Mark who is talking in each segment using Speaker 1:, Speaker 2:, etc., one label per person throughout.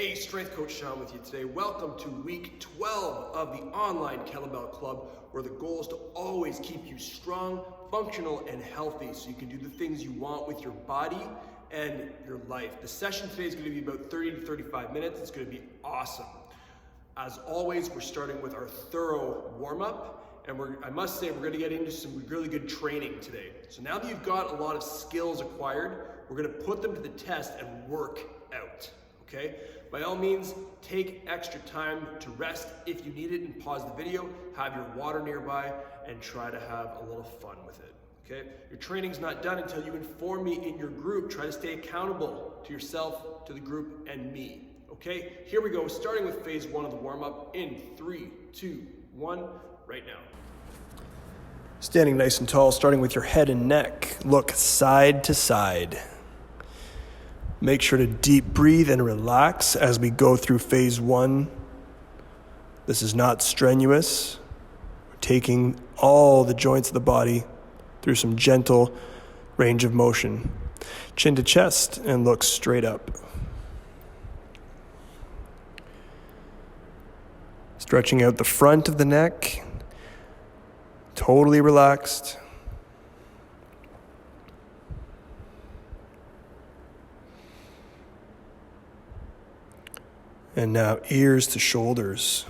Speaker 1: Hey, Strength Coach Sean with you today. Welcome to week 12 of the online Kettlebell Club, where the goal is to always keep you strong, functional, and healthy so you can do the things you want with your body and your life. The session today is going to be about 30 to 35 minutes. It's going to be awesome. As always, we're starting with our thorough warm-up, and I must say we're going to get into some really good training today. So now that you've got a lot of skills acquired, we're going to put them to the test and work out. Okay? By all means, take extra time to rest if you need it and pause the video, have your water nearby, and try to have a little fun with it. Okay? Your training's not done until you inform me in your group. Try to stay accountable to yourself, to the group, and me. Okay? Here we go, starting with phase one of the warm-up in 3, 2, 1, right now. Standing nice and tall, starting with your head and neck. Look side to side. Make sure to deep breathe and relax as we go through phase one. This is not strenuous. We're taking all the joints of the body through some gentle range of motion. Chin to chest and look straight up. Stretching out the front of the neck. Totally relaxed. And now ears to shoulders.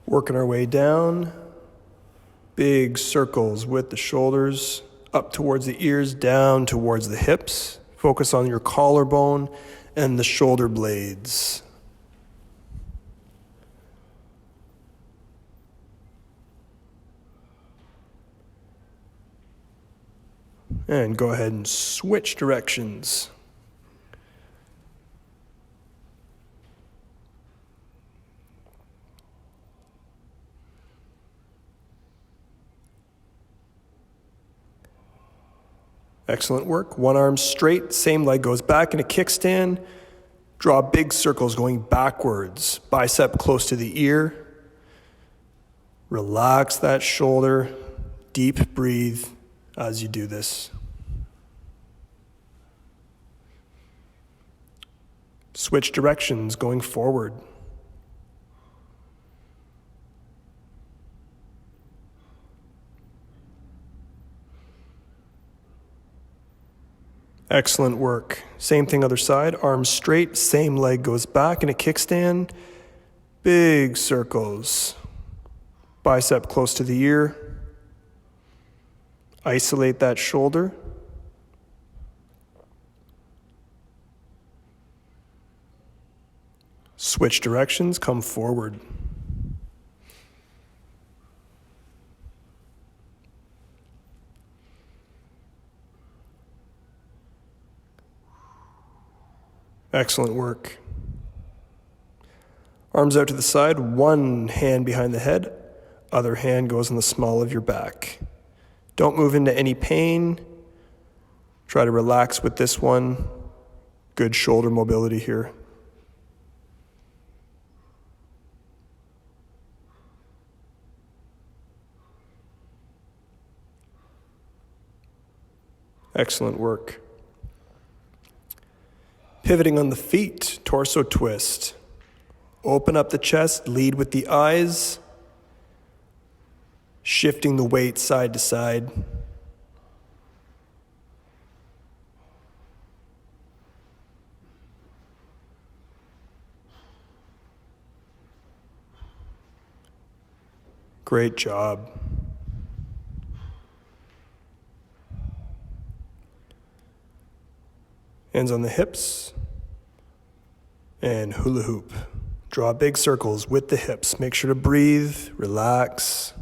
Speaker 1: Working our way down. Big circles with the shoulders, up towards the ears, down towards the hips. Focus on your collarbone and the shoulder blades. And go ahead and switch directions. Excellent work. One arm straight, same leg goes back in a kickstand. Draw big circles going backwards. Bicep close to the ear. Relax that shoulder. Deep breathe as you do this. Switch directions going forward. Excellent work. Same thing other side. Arms straight, same leg goes back in a kickstand. Big circles. Bicep close to the ear. Isolate that shoulder. Switch directions, come forward. Excellent work. Arms out to the side, one hand behind the head, other hand goes on the small of your back. Don't move into any pain. Try to relax with this one. Good shoulder mobility here. Excellent work. Pivoting on the feet, torso twist. Open up the chest, lead with the eyes. Shifting the weight side to side. Great job. Hands on the hips, and hula hoop. Draw big circles with the hips. Make sure to breathe, relax.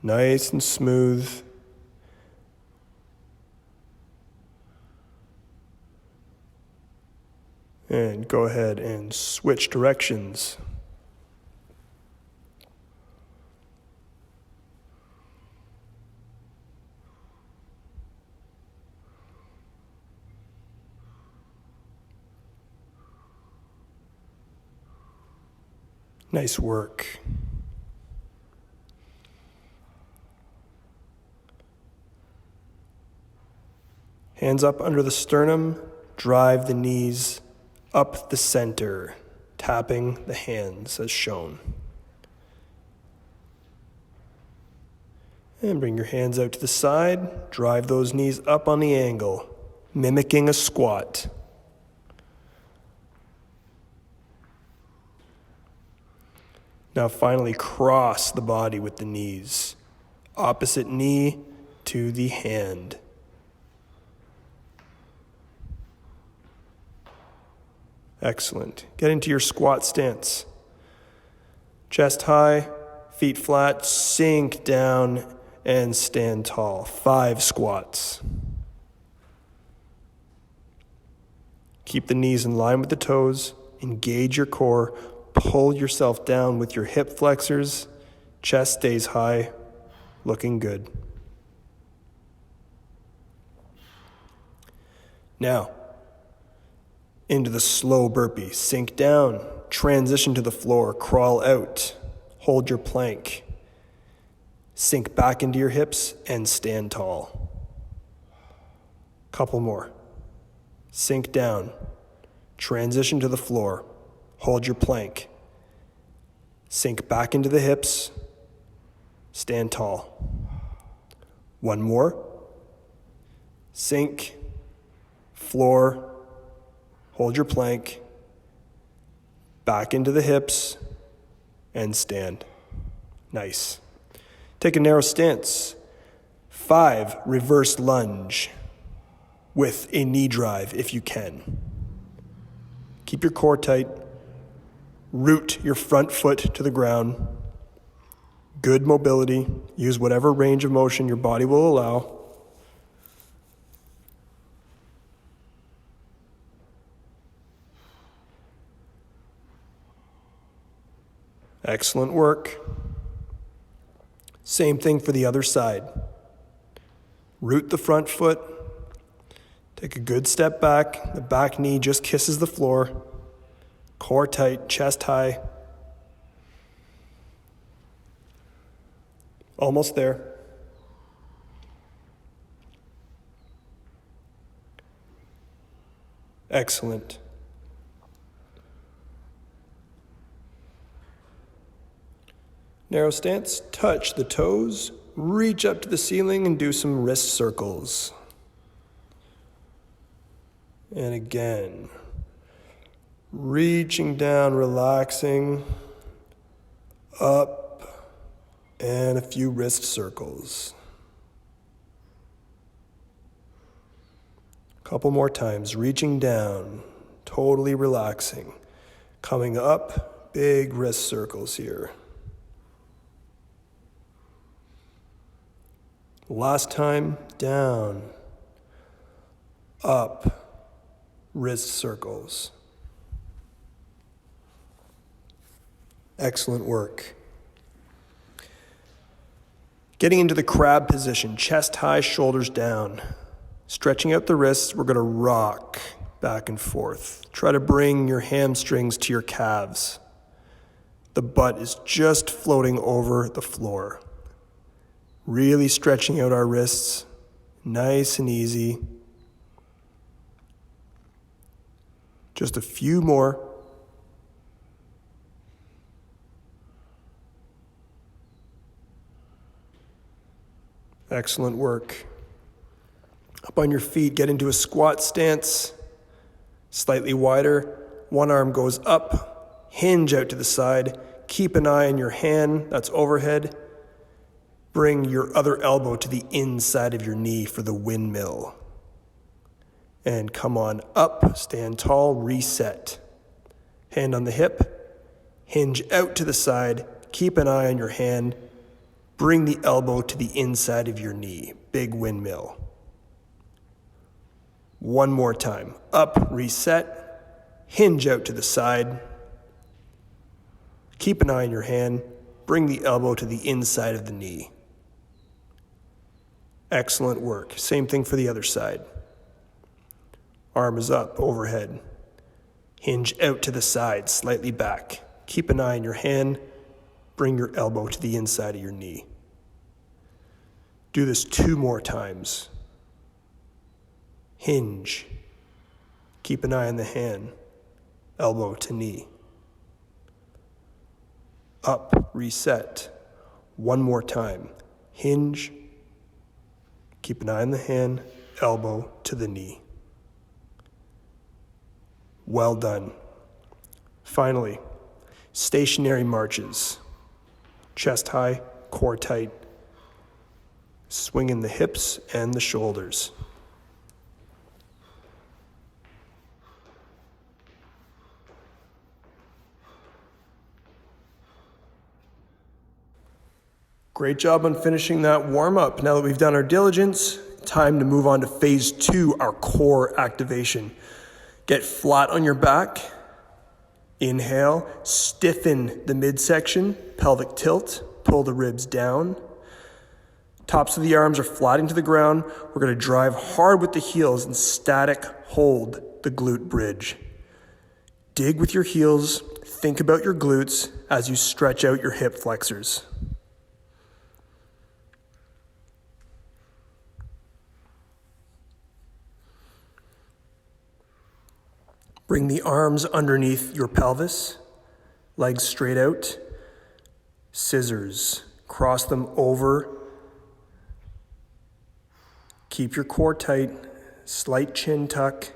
Speaker 1: Nice and smooth. And go ahead and switch directions. Nice work. Hands up under the sternum, drive the knees up the center, tapping the hands as shown. And bring your hands out to the side, drive those knees up on the angle, mimicking a squat. Now finally cross the body with the knees, opposite knee to the hand. Excellent. Get into your squat stance. Chest high, feet flat, sink down and stand tall. 5 squats. Keep the knees in line with the toes. Engage your core. Pull yourself down with your hip flexors. Chest stays high. Looking good. Now, into the slow burpee. Sink down, transition to the floor, crawl out, hold your plank. Sink back into your hips and stand tall. Couple more. Sink down, transition to the floor, hold your plank. Sink back into the hips, stand tall. One more. Sink, floor, hold your plank, back into the hips, and stand. Nice. Take a narrow stance. 5, reverse lunge with a knee drive if you can. Keep your core tight. Root your front foot to the ground. Good mobility. Use whatever range of motion your body will allow. Excellent work. Same thing for the other side. Root the front foot. Take a good step back. The back knee just kisses the floor. Core tight, chest high. Almost there. Excellent. Narrow stance, touch the toes, reach up to the ceiling and do some wrist circles. And again, reaching down, relaxing, up, and a few wrist circles. Couple more times, reaching down, totally relaxing. Coming up, big wrist circles here. Last time, down, up, wrist circles. Excellent work. Getting into the crab position, chest high, shoulders down. Stretching out the wrists, we're going to rock back and forth. Try to bring your hamstrings to your calves. The butt is just floating over the floor. Really stretching out our wrists, nice and easy. Just a few more. Excellent work. Up on your feet, get into a squat stance, slightly wider. One arm goes up, hinge out to the side. Keep an eye on your hand that's overhead. Bring your other elbow to the inside of your knee for the windmill. And come on up, stand tall, reset. Hand on the hip, hinge out to the side, keep an eye on your hand, bring the elbow to the inside of your knee, big windmill. One more time, up, reset, hinge out to the side, keep an eye on your hand, bring the elbow to the inside of the knee. Excellent work. Same thing for the other side. Arm is up, overhead. Hinge out to the side, slightly back. Keep an eye on your hand. Bring your elbow to the inside of your knee. Do this 2 more times. Hinge. Keep an eye on the hand. Elbow to knee. Up, reset. 1 more time. Hinge. Keep an eye on the hand. Elbow to the knee. Well done. Finally, stationary marches. Chest high, core tight. Swinging the hips and the shoulders. Great job on finishing that warm-up. Now that we've done our diligence, time to move on to phase 2, our core activation. Get flat on your back. Inhale, stiffen the midsection, pelvic tilt, pull the ribs down. Tops of the arms are flatting to the ground. We're going to drive hard with the heels and static hold the glute bridge. Dig with your heels. Think about your glutes as you stretch out your hip flexors. Bring the arms underneath your pelvis, legs straight out, scissors, cross them over. Keep your core tight, slight chin tuck.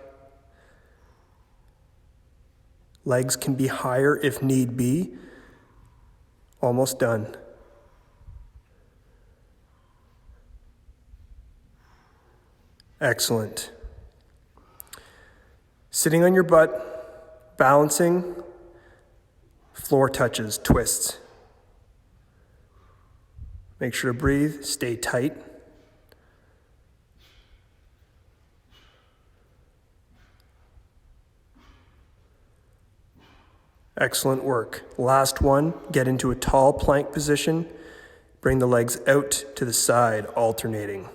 Speaker 1: Legs can be higher if need be. Almost done. Excellent. Sitting on your butt, balancing, floor touches, twists. Make sure to breathe, stay tight. Excellent work. Last one, get into a tall plank position. Bring the legs out to the side, alternating.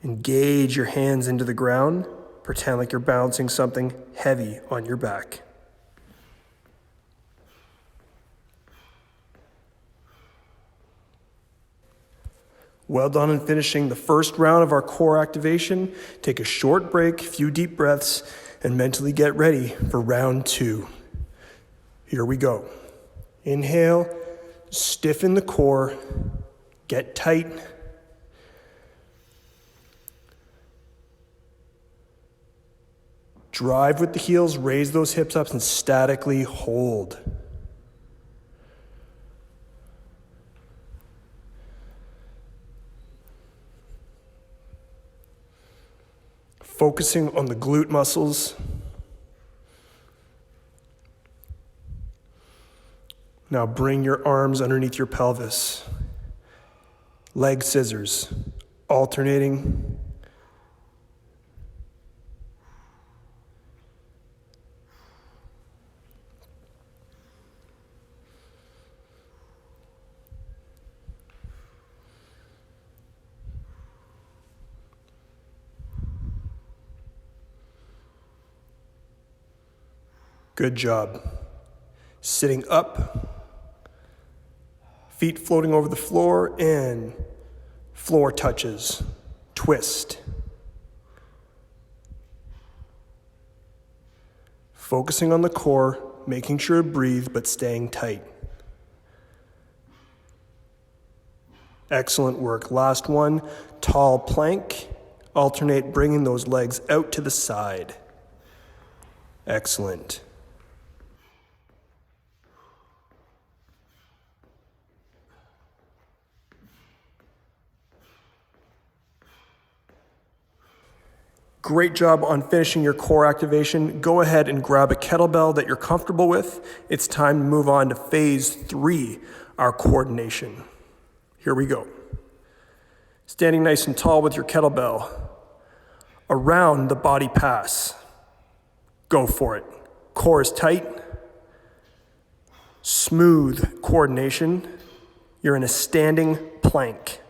Speaker 1: Engage your hands into the ground. Pretend like you're balancing something heavy on your back. Well done in finishing the first round of our core activation. Take a short break, a few deep breaths, and mentally get ready for round 2. Here we go. Inhale, stiffen the core, get tight. Drive with the heels, raise those hips up and statically hold. Focusing on the glute muscles. Now bring your arms underneath your pelvis. Leg scissors, alternating. Good job. Sitting up, feet floating over the floor, and floor touches, twist. Focusing on the core, making sure to breathe, but staying tight. Excellent work. Last one, tall plank. Alternate bringing those legs out to the side. Excellent. Great job on finishing your core activation. Go ahead and grab a kettlebell that you're comfortable with. It's time to move on to phase 3, our coordination. Here we go. Standing nice and tall with your kettlebell. Around the body pass. Go for it. Core is tight. Smooth coordination. You're in a standing plank.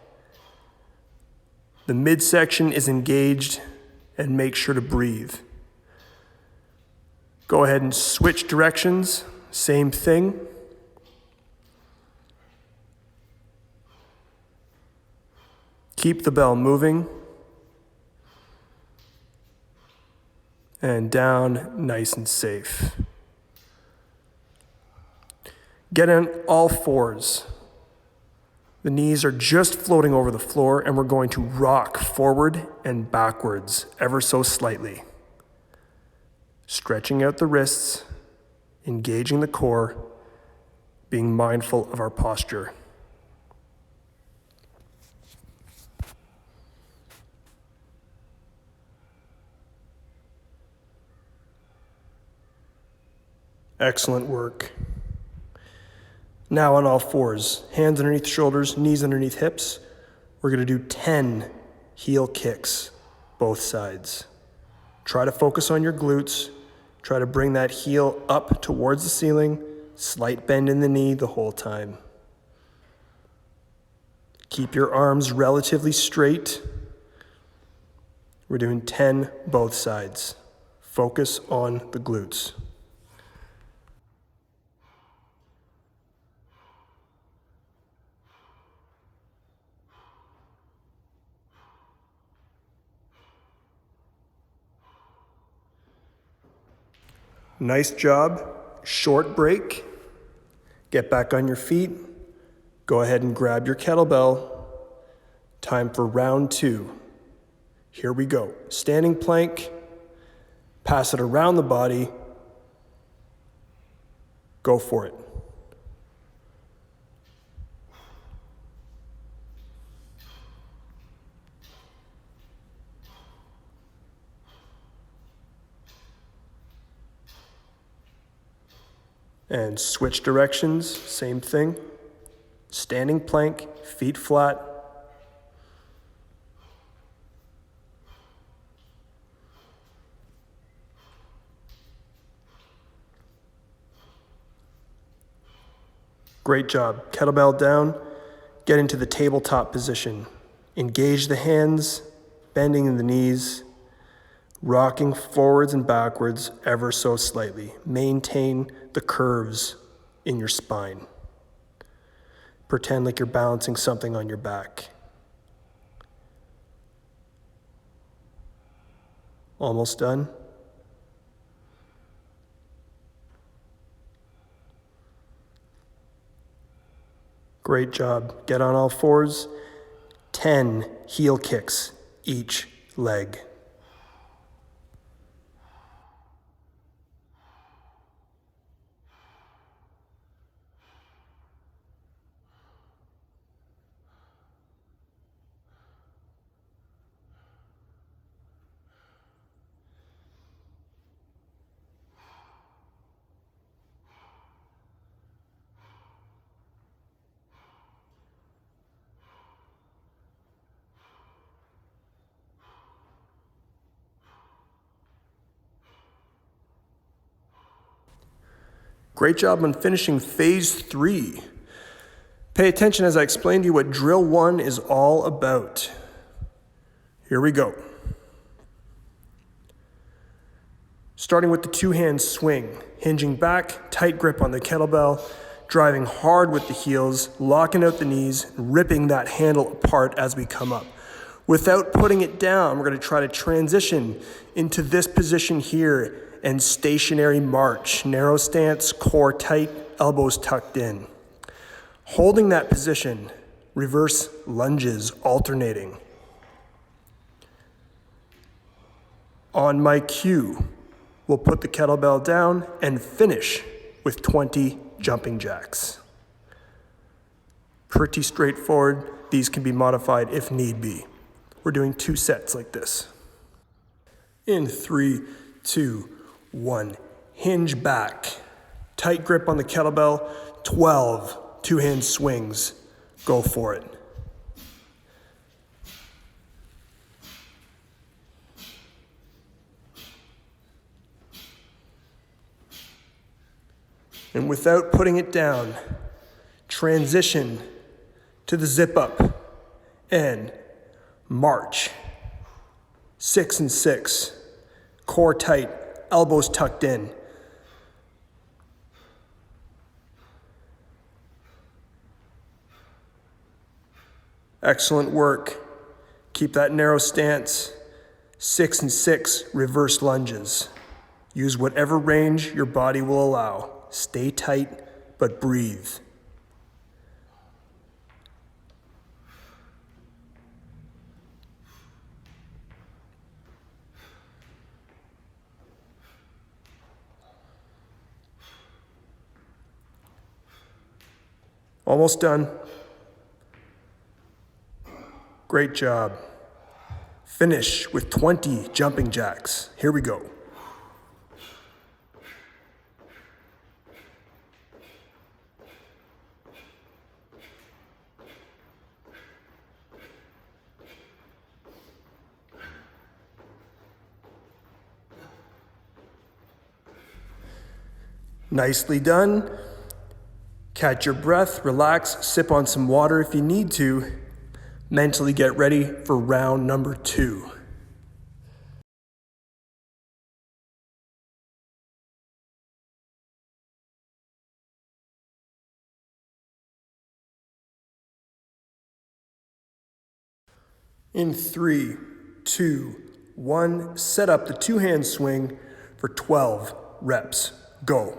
Speaker 1: The midsection is engaged. And make sure to breathe. Go ahead and switch directions. Same thing. Keep the bell moving. And down, nice and safe. Get on all fours. The knees are just floating over the floor, and we're going to rock forward and backwards ever so slightly. Stretching out the wrists, engaging the core, being mindful of our posture. Excellent work. Now on all fours, hands underneath shoulders, knees underneath hips. We're going to do 10 heel kicks, both sides. Try to focus on your glutes. Try to bring that heel up towards the ceiling. Slight bend in the knee the whole time. Keep your arms relatively straight. We're doing 10 both sides. Focus on the glutes. Nice job. Short break. Get back on your feet. Go ahead and grab your kettlebell. Time for round 2. Here we go. Standing plank. Pass it around the body. Go for it. And switch directions, same thing. Standing plank, feet flat. Great job. Kettlebell down, get into the tabletop position. Engage the hands, bending in the knees, rocking forwards and backwards ever so slightly. Maintain the curves in your spine. Pretend like you're balancing something on your back. Almost done. Great job. Get on all fours. 10 heel kicks each leg. Great job on finishing phase 3. Pay attention as I explain to you what drill 1 is all about. Here we go. Starting with the 2-hand swing, hinging back, tight grip on the kettlebell, driving hard with the heels, locking out the knees, ripping that handle apart as we come up. Without putting it down, we're going to try to transition into this position here and stationary march. Narrow stance, core tight, elbows tucked in. Holding that position, reverse lunges alternating. On my cue, we'll put the kettlebell down and finish with 20 jumping jacks. Pretty straightforward. These can be modified if need be. We're doing 2 sets like this. In 3, 2, 1. Hinge back. Tight grip on the kettlebell. 12 2-hand swings. Go for it. And without putting it down, transition to the zip up and march. 6 and 6. Core tight. Elbows tucked in. Excellent work. Keep that narrow stance. 6 and 6 reverse lunges. Use whatever range your body will allow. Stay tight, but breathe. Almost done. Great job. Finish with 20 jumping jacks. Here we go. Nicely done. Catch your breath, relax, sip on some water if you need to. Mentally get ready for round number 2. In 3, 2, 1, set up the 2-hand swing for 12 reps. Go.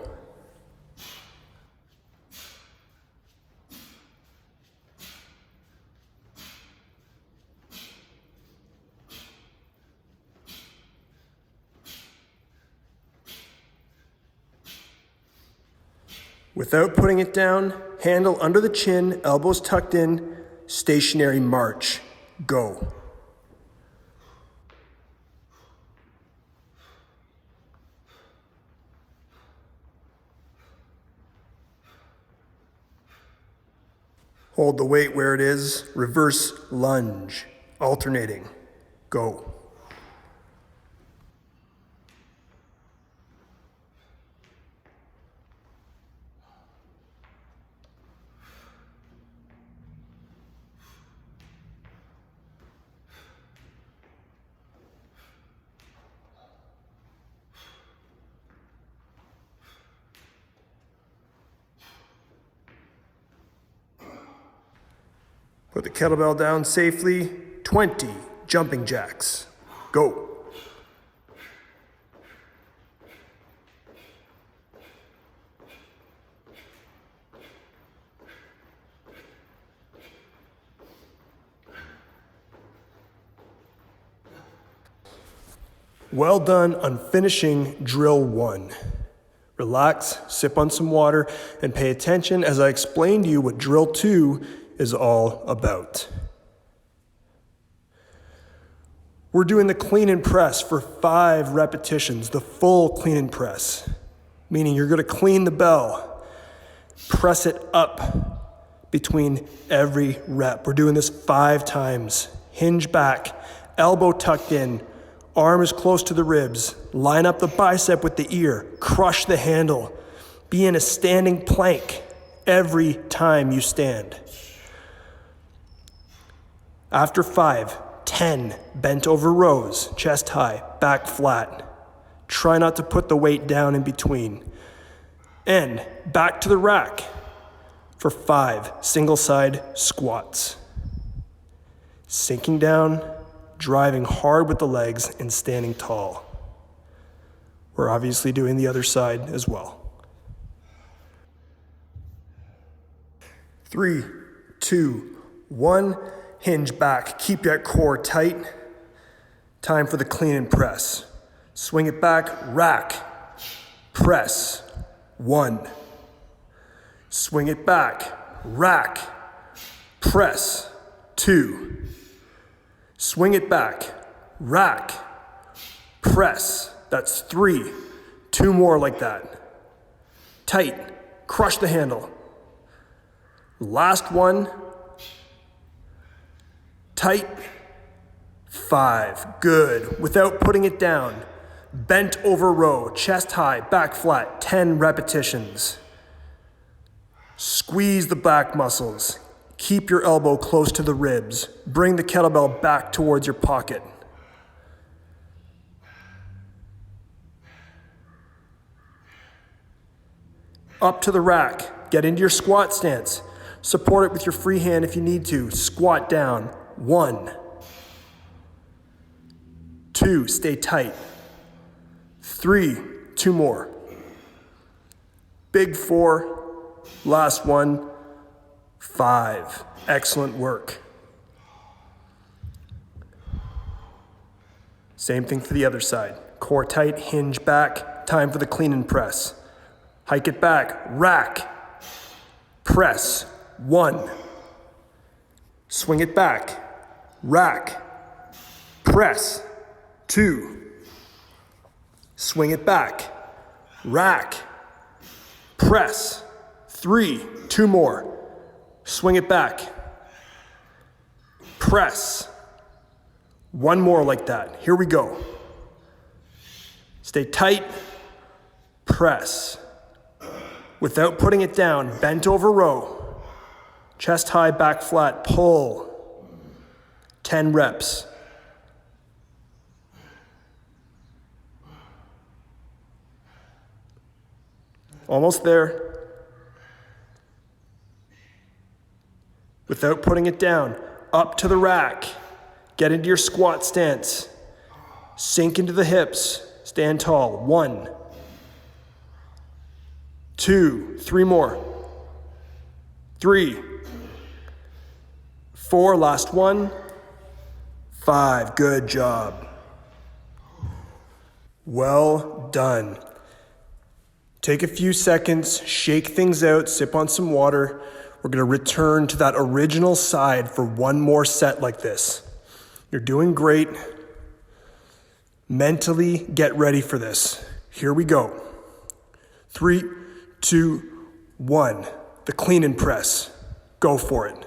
Speaker 1: Without putting it down, handle under the chin, elbows tucked in, stationary march. Go. Hold the weight where it is, reverse lunge, alternating. Go. Put the kettlebell down safely. 20 jumping jacks. Go. Well done on finishing drill 1. Relax, sip on some water, and pay attention as I explain to you what drill 2 is all about. We're doing the clean and press for 5 repetitions, the full clean and press, meaning you're going to clean the bell, press it up between every rep. We're doing this 5 times. Hinge back, elbow tucked in, arm is close to the ribs, line up the bicep with the ear, crush the handle, be in a standing plank every time you stand. After 5, 10 bent over rows, chest high, back flat. Try not to put the weight down in between. And back to the rack for 5 single side squats. Sinking down, driving hard with the legs, and standing tall. We're obviously doing the other side as well. 3, 2, 1. Hinge back, keep that core tight. Time for the clean and press. Swing it back, rack, press, 1. Swing it back, rack, press, 2. Swing it back, rack, press, that's 3. 2 more like that. Tight, crush the handle. Last one. Tight, 5, good. Without putting it down, bent over row, chest high, back flat, 10 repetitions. Squeeze the back muscles. Keep your elbow close to the ribs. Bring the kettlebell back towards your pocket. Up to the rack, get into your squat stance. Support it with your free hand if you need to. Squat down. 1, 2, stay tight. 3, 2 more. Big 4, last one, 5. Excellent work. Same thing for the other side. Core tight, hinge back. Time for the clean and press. Hike it back, rack, press. 1. Swing it back, rack, press. 2. Swing it back, rack, press. 3, 2 more. Swing it back, press. 1 more like that. Here we go. Stay tight, press. Without putting it down, bent over row. Chest high, back flat, pull. 10 reps. Almost there. Without putting it down, up to the rack. Get into your squat stance. Sink into the hips. Stand tall. 1, 2, 3 more. 3, 4, last one. 5, good job. Well done. Take a few seconds, shake things out, sip on some water. We're gonna return to that original side for 1 more set like this. You're doing great. Mentally get ready for this. Here we go. 3, 2, 1. The clean and press. Go for it.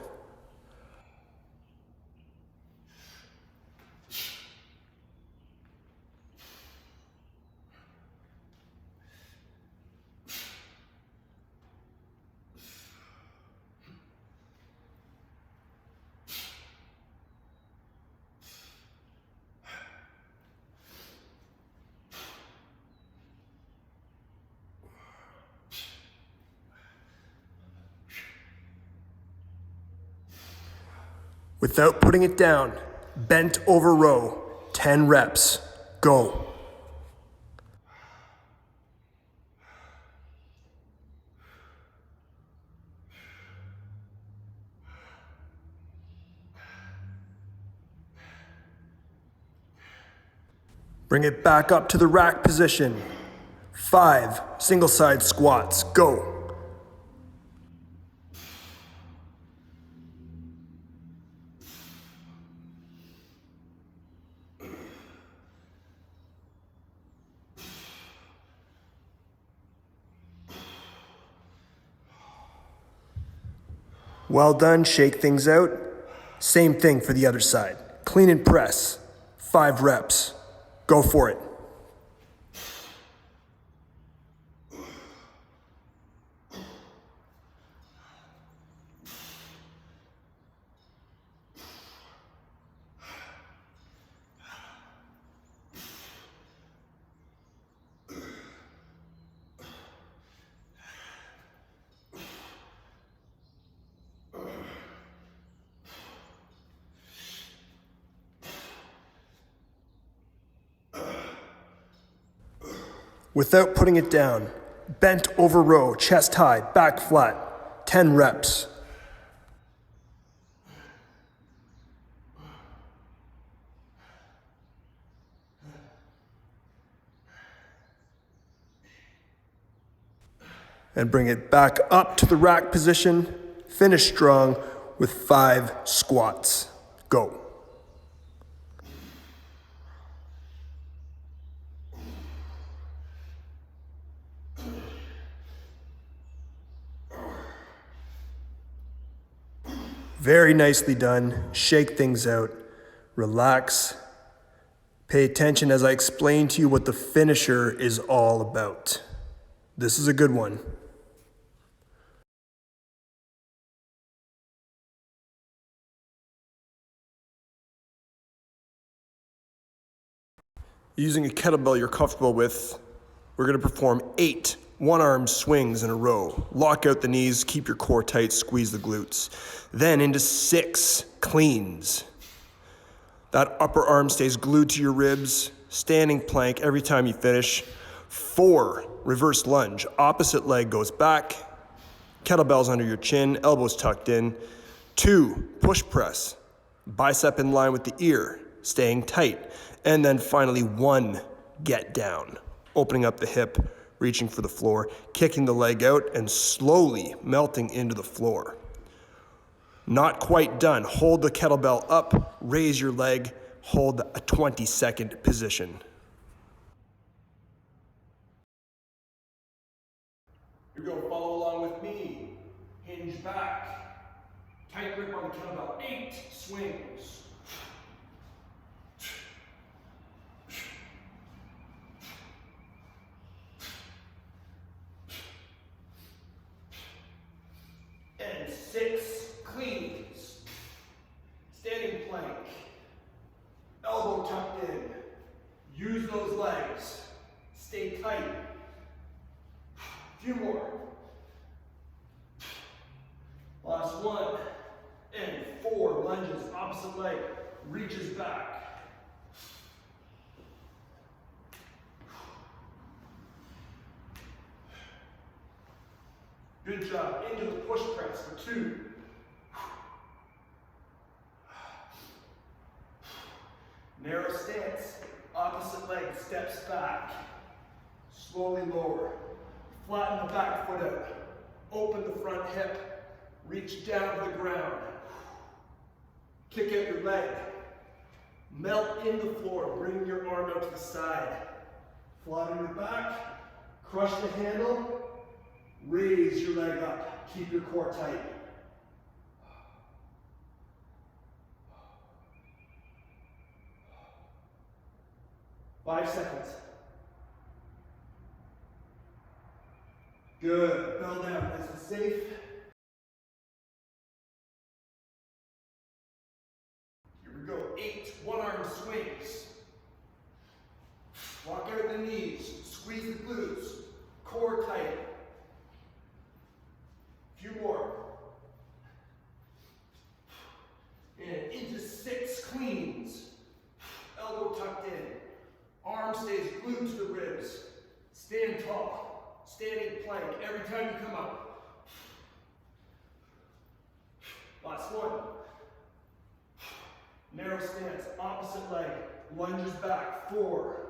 Speaker 1: Without putting it down, bent over row, 10 reps. Go. Bring it back up to the rack position. 5 single side squats. Go. Well done, shake things out. Same thing for the other side. Clean and press, 5 reps. Go for it. Without putting it down, bent over row, chest high, back flat, 10 reps. And bring it back up to the rack position. Finish strong with 5 squats. Go. Very nicely done. Shake things out. Relax. Pay attention as I explain to you what the finisher is all about. This is a good one. Using a kettlebell you're comfortable with, we're going to perform 8 one-arm swings in a row. Lock out the knees, keep your core tight, squeeze the glutes. Then into 6 cleans. That upper arm stays glued to your ribs. Standing plank every time you finish. 4, reverse lunge. Opposite leg goes back. Kettlebells under your chin, elbows tucked in. 2, push press. Bicep in line with the ear, staying tight. And then finally 1, get down. Opening up the hip, reaching for the floor, kicking the leg out and slowly melting into the floor. Not quite done. Hold the kettlebell up, raise your leg, hold a 20-second position. Here we go, follow along with me. Hinge back. Tight grip on the kettlebell. 8 swings. And 6 cleans. Standing plank. Elbow tucked in. Use those legs. Stay tight. A few more. Last 1. And 4 lunges. Opposite leg reaches back. Good job. Into the push press for 2. Narrow stance. Opposite leg steps back. Slowly lower. Flatten the back foot out. Open the front hip. Reach down to the ground. Kick out your leg. Melt in the floor. Bring your arm out to the side. Flatten your back. Crush the handle. Raise your leg up. Keep your core tight. Five seconds. Good. Bell down. Nice and safe. Here we go. 8 one-arm swings. Walk out the knees. Squeeze the glutes. Core tight. Few more. And into 6 cleans. Elbow tucked in. Arm stays glued to the ribs. Stand tall. Standing plank every time you come up. Last 1. Narrow stance. Opposite leg. Lunges back. 4.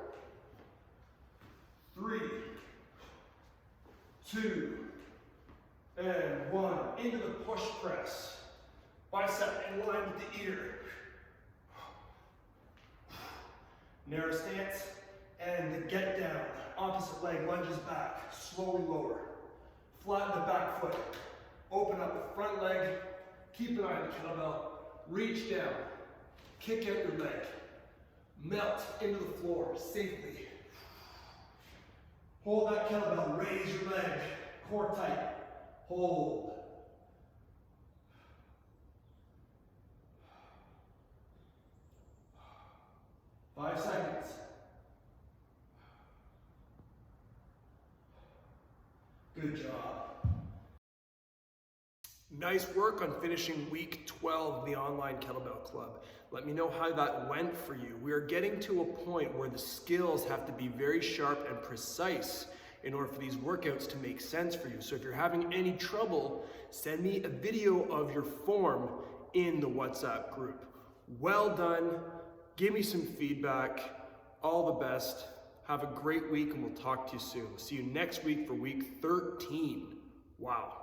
Speaker 1: 3. 2. And 1, into the push press. Bicep in line with the ear. Narrow stance, and the get down. Opposite leg lunges back, slowly lower. Flatten the back foot. Open up the front leg. Keep an eye on the kettlebell. Reach down. Kick out your leg. Melt into the floor safely. Hold that kettlebell, raise your leg. Core tight. Hold. Five seconds. Good job. Nice work on finishing week 12 of the online kettlebell club. Let me know how that went for you. We are getting to a point where the skills have to be very sharp and precise in order for these workouts to make sense for you. So if you're having any trouble, send me a video of your form in the WhatsApp group. Well done. Give me some feedback. All the best. Have a great week and we'll talk to you soon. See you next week for week 13. Wow.